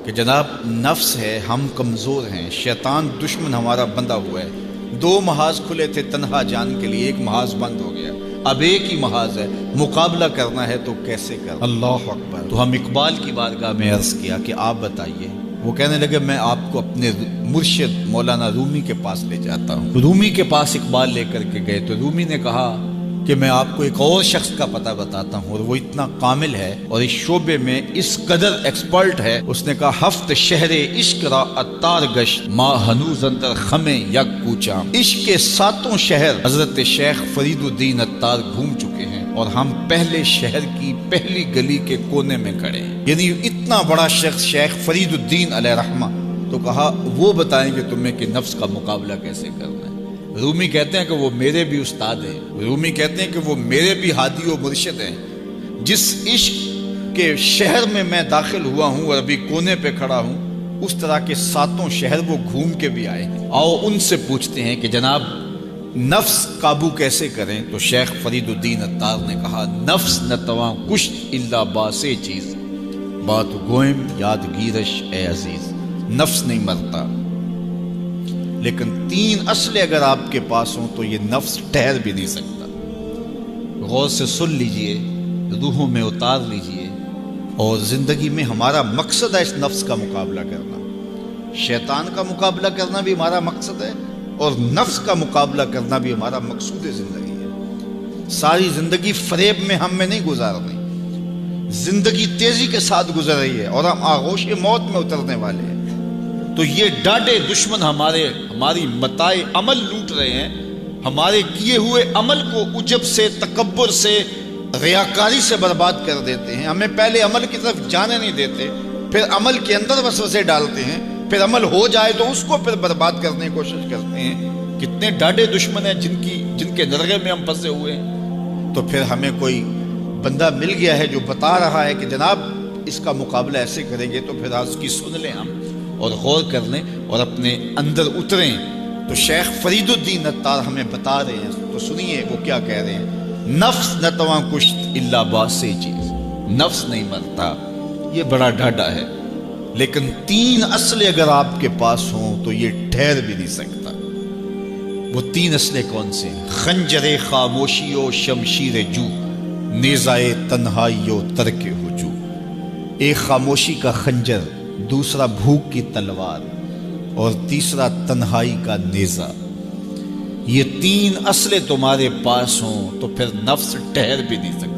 کہ جناب نفس ہے، ہم کمزور ہیں، شیطان دشمن ہمارا بندہ ہوا ہے۔ دو محاذ کھلے تھے تنہا جان کے لیے، ایک محاذ بند ہو گیا، اب ایک ہی محاذ ہے، مقابلہ کرنا ہے تو کیسے کرنا؟ اللہ اکبر۔ تو ہم اقبال کی بارگاہ میں عرض کیا کہ آپ بتائیے۔ وہ کہنے لگے میں آپ کو اپنے مرشد مولانا رومی کے پاس لے جاتا ہوں۔ رومی کے پاس اقبال لے کر کے گئے تو رومی نے کہا کہ میں آپ کو ایک اور شخص کا پتہ بتاتا ہوں، اور وہ اتنا کامل ہے اور اس شعبے میں اس قدر ایکسپرٹ ہے۔ اس نے کہا ہفت شہر عشق را اتار گشت ما ہنوز اندر خمیں یک کوچا۔ عشق کے ساتوں شہر حضرت شیخ فرید الدین اتار گھوم چکے ہیں اور ہم پہلے شہر کی پہلی گلی کے کونے میں کھڑے ہیں۔ یعنی اتنا بڑا شخص شیخ فرید الدین علیہ رحمہ، تو کہا وہ بتائیں گے تمہیں کہ نفس کا مقابلہ کیسے کرنا ہے۔ رومی کہتے ہیں کہ وہ میرے بھی استاد ہیں، رومی کہتے ہیں کہ وہ میرے بھی ہادی و مرشد ہیں۔ جس عشق کے شہر میں داخل ہوا ہوں اور ابھی کونے پہ کھڑا ہوں، اس طرح کے ساتوں شہر وہ گھوم کے بھی آئے ہیں۔ آؤ ان سے پوچھتے ہیں کہ جناب نفس قابو کیسے کریں؟ تو شیخ فرید الدین اتار نے کہا نفس نتواں کشت الا باسے چیز بات گوئم یاد گیرش اے عزیز۔ نفس نہیں مرتا، لیکن تین اصلیں اگر آپ کے پاس ہوں تو یہ نفس ٹھہر بھی نہیں سکتا۔ غور سے سن لیجئے، روحوں میں اتار لیجئے، اور زندگی میں ہمارا مقصد ہے اس نفس کا مقابلہ کرنا۔ شیطان کا مقابلہ کرنا بھی ہمارا مقصد ہے، اور نفس کا مقابلہ کرنا بھی ہمارا مقصود زندگی ہے۔ ساری زندگی فریب میں ہم میں نہیں گزارنی، زندگی تیزی کے ساتھ گزر رہی ہے اور ہم آغوش موت میں اترنے والے ہیں۔ تو یہ ڈاڈے دشمن ہماری متاع عمل لوٹ رہے ہیں، ہمارے کیے ہوئے عمل کو عجب سے، تکبر سے، ریاکاری سے برباد کر دیتے ہیں۔ ہمیں پہلے عمل کی طرف جانے نہیں دیتے، پھر عمل کے اندر وسوسے ڈالتے ہیں، پھر عمل ہو جائے تو اس کو پھر برباد کرنے کی کوشش کرتے ہیں۔ کتنے ڈاڈے دشمن ہیں جن کے نرغے میں ہم پھنسے ہوئے ہیں۔ تو پھر ہمیں کوئی بندہ مل گیا ہے جو بتا رہا ہے کہ جناب اس کا مقابلہ ایسے کریں گے، تو پھر آج کی سن لیں ہم اور غور کر لیں اور اپنے اندر اتریں۔ تو شیخ فرید الدین اتار ہمیں بتا رہے ہیں، تو سنیے وہ کیا کہہ رہے ہیں۔ نفس نتواں کشت الا باسے چیز، نفس نہیں مرتا، یہ بڑا ڈاڈا ہے، لیکن تین اصلیں اگر آپ کے پاس ہوں تو یہ ٹھہر بھی نہیں سکتا۔ وہ تین اصلیں کون سے ہیں؟ خنجر خاموشی و شمشیر جو، نیزائے تنہائی و ترک ہجو۔ ایک خاموشی کا خنجر، دوسرا بھوک کی تلوار، اور تیسرا تنہائی کا نیزہ۔ یہ تین اصلیں تمہارے پاس ہوں تو پھر نفس ٹھہر بھی نہیں سکتا۔